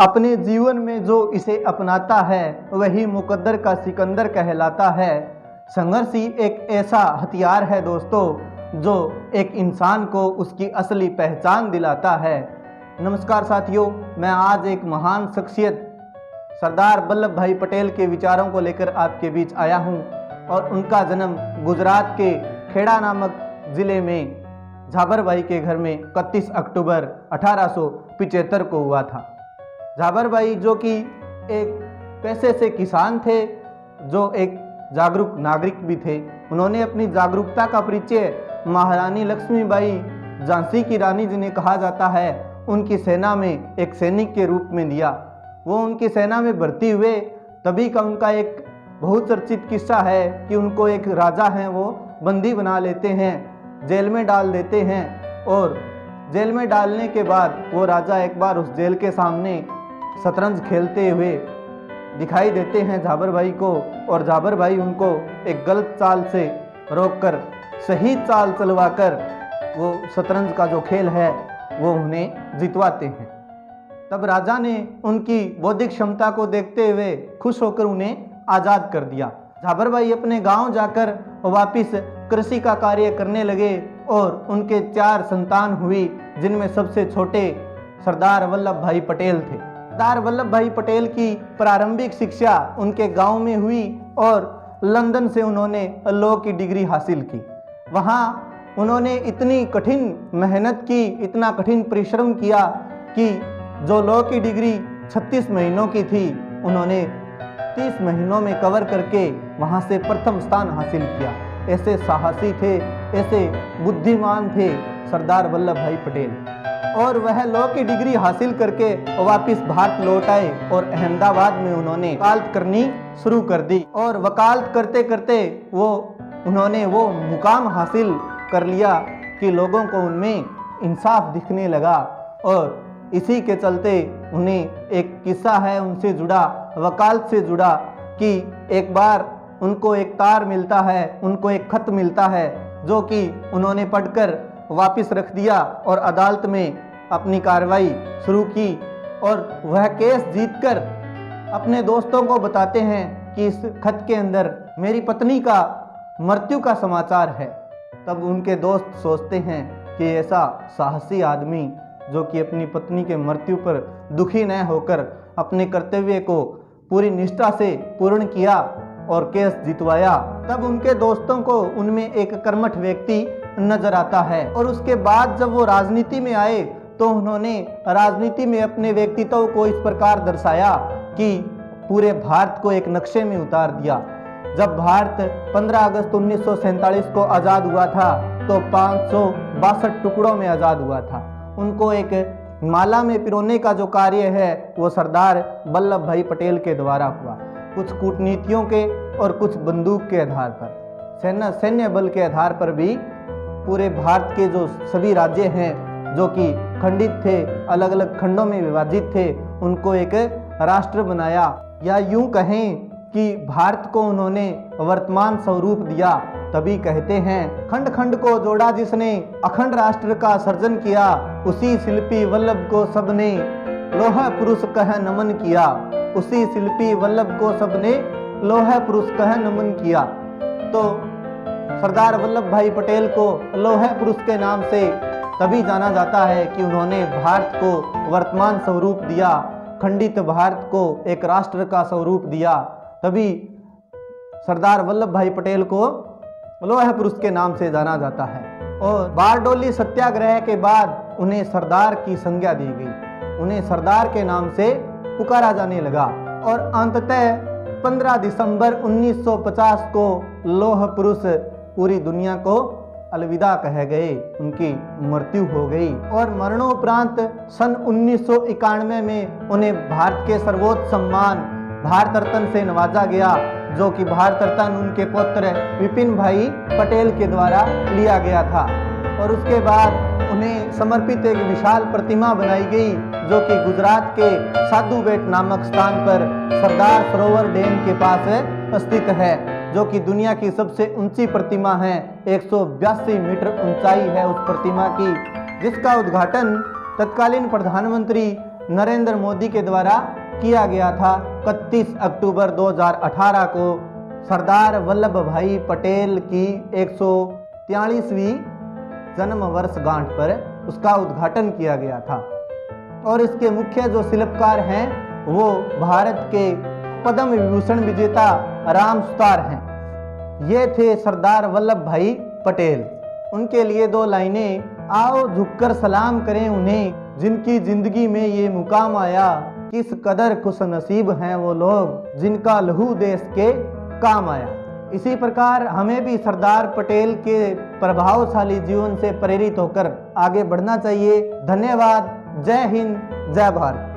अपने जीवन में जो इसे अपनाता है वही मुकद्दर का सिकंदर कहलाता है। संघर्ष ही एक ऐसा हथियार है दोस्तों जो एक इंसान को उसकी असली पहचान दिलाता है। नमस्कार साथियों, मैं आज एक महान शख्सियत सरदार वल्लभ भाई पटेल के विचारों को लेकर आपके बीच आया हूं और उनका जन्म गुजरात के खेड़ा नामक ज़िले में झाबर भाई के घर में 31 अक्टूबर 1875 को हुआ था। झाबर भाई जो कि एक पैसे से किसान थे, जो एक जागरूक नागरिक भी थे। उन्होंने अपनी जागरूकता का परिचय महारानी लक्ष्मीबाई, झांसी की रानी जिन्हें कहा जाता है, उनकी सेना में एक सैनिक के रूप में दिया। वो उनकी सेना में भर्ती हुए तभी का उनका एक बहुचर्चित किस्सा है कि उनको एक राजा हैं वो बंदी बना लेते हैं, जेल में डाल देते हैं और जेल में डालने के बाद वो राजा एक बार उस जेल के सामने शतरंज खेलते हुए दिखाई देते हैं झाबर भाई को, और झाबर भाई उनको एक गलत चाल से रोककर सही चाल चलवाकर वो शतरंज का जो खेल है वो उन्हें जितवाते हैं। तब राजा ने उनकी बौद्धिक क्षमता को देखते हुए खुश होकर उन्हें आज़ाद कर दिया। झाबर भाई अपने गांव जाकर वापिस कृषि का कार्य करने लगे और उनके 4 संतान हुई, जिनमें सबसे छोटे सरदार वल्लभ भाई पटेल थे। सरदार वल्लभ भाई पटेल की प्रारंभिक शिक्षा उनके गांव में हुई और लंदन से उन्होंने लॉ की डिग्री हासिल की। वहां उन्होंने इतनी कठिन मेहनत की, इतना कठिन परिश्रम किया कि जो लॉ की डिग्री 36 महीनों की थी, उन्होंने 30 महीनों में कवर करके वहां से प्रथम स्थान हासिल किया। ऐसे साहसी थे, ऐसे बुद्धिमान थे सरदार वल्लभ भाई पटेल। और वह लॉ की डिग्री हासिल करके वापस भारत लौट आए और अहमदाबाद में उन्होंने वकालत करनी शुरू कर दी। और वकालत करते करते उन्होंने वो मुकाम हासिल कर लिया कि लोगों को उनमें इंसाफ दिखने लगा। और इसी के चलते उन्हें एक किस्सा है उनसे जुड़ा, वकालत से जुड़ा, कि एक बार उनको एक तार मिलता है, उनको एक खत मिलता है जो कि उन्होंने पढ़कर वापस रख दिया और अदालत में अपनी कार्रवाई शुरू की। और वह केस जीतकर अपने दोस्तों को बताते हैं कि इस खत के अंदर मेरी पत्नी का मृत्यु का समाचार है। तब उनके दोस्त सोचते हैं कि ऐसा साहसी आदमी जो कि अपनी पत्नी के मृत्यु पर दुखी न होकर अपने कर्तव्य को पूरी निष्ठा से पूर्ण किया और केस जितवाया। तब उनके दोस्तों को उनमें एक कर्मठ व्यक्ति नजर आता है। और उसके बाद जब वो राजनीति में आए तो उन्होंने राजनीति में अपने व्यक्तित्व को इस प्रकार दर्शाया कि पूरे भारत को एक नक्शे में उतार दिया। जब भारत 15 अगस्त 1947 को आज़ाद हुआ था तो 562 टुकड़ों में आज़ाद हुआ था। उनको एक माला में पिरोने का जो कार्य है वो सरदार वल्लभ भाई पटेल के द्वारा हुआ। कुछ कूटनीतियों के और कुछ बंदूक के आधार पर, सैन्य बल के आधार पर भी पूरे भारत के जो सभी राज्य हैं जो कि खंडित थे, अलग अलग खंडों में विभाजित थे, उनको एक राष्ट्र बनाया। या यूं कहें कि भारत को उन्होंने वर्तमान स्वरूप दिया। तभी कहते हैं, खंड खंड को जोड़ा जिसने, अखंड राष्ट्र का सर्जन किया, उसी शिल्पी वल्लभ को सबने लोह पुरुष कह नमन किया। उसी शिल्पी वल्लभ को सबने लोह पुरुष कह नमन किया। तो सरदार वल्लभ भाई पटेल को लोह पुरुष के नाम से तभी जाना जाता है कि उन्होंने भारत को वर्तमान स्वरूप दिया, खंडित भारत को एक राष्ट्र का स्वरूप दिया। तभी सरदार वल्लभ भाई पटेल को लोह पुरुष के नाम से जाना जाता है। और बारडोली सत्याग्रह के बाद उन्हें सरदार की संज्ञा दी गई, उन्हें सरदार के नाम से पुकारा जाने लगा। और अंततः 15 दिसंबर 1950 को लोह पुरुष पूरी दुनिया को अलविदा कह गए, उनकी मृत्यु हो गई। और मरणोपरांत सन 1991 में उन्हें भारत के सर्वोच्च सम्मान भारत रत्न से नवाजा गया, जो कि भारत रत्न उनके पुत्र विपिन भाई पटेल के द्वारा लिया गया था। और उसके बाद उन्हें समर्पित एक विशाल प्रतिमा बनाई गई जो कि गुजरात के साधु बेट नामक स्थान पर सरदार सरोवर डैम के पास स्थित है, जो कि दुनिया की सबसे ऊंची प्रतिमा है। 182 मीटर ऊंचाई है उस प्रतिमा की, जिसका उद्घाटन तत्कालीन प्रधानमंत्री नरेंद्र मोदी के द्वारा किया गया था 31 अक्टूबर 2018 को सरदार वल्लभ भाई पटेल की 143वीं जन्म वर्षगांठ पर उसका उद्घाटन किया गया था। और इसके मुख्य जो शिल्पकार हैं वो भारत के पद्म विभूषण विजेता राम सुतार हैं। ये थे सरदार वल्लभ भाई पटेल। उनके लिए दो लाइनें, आओ झुककर सलाम करें उन्हें जिनकी जिंदगी में ये मुकाम आया, किस कदर खुश नसीब हैं वो लोग जिनका लहू देश के काम आया। इसी प्रकार हमें भी सरदार पटेल के प्रभावशाली जीवन से प्रेरित होकर आगे बढ़ना चाहिए। धन्यवाद। जय हिंद, जय भारत।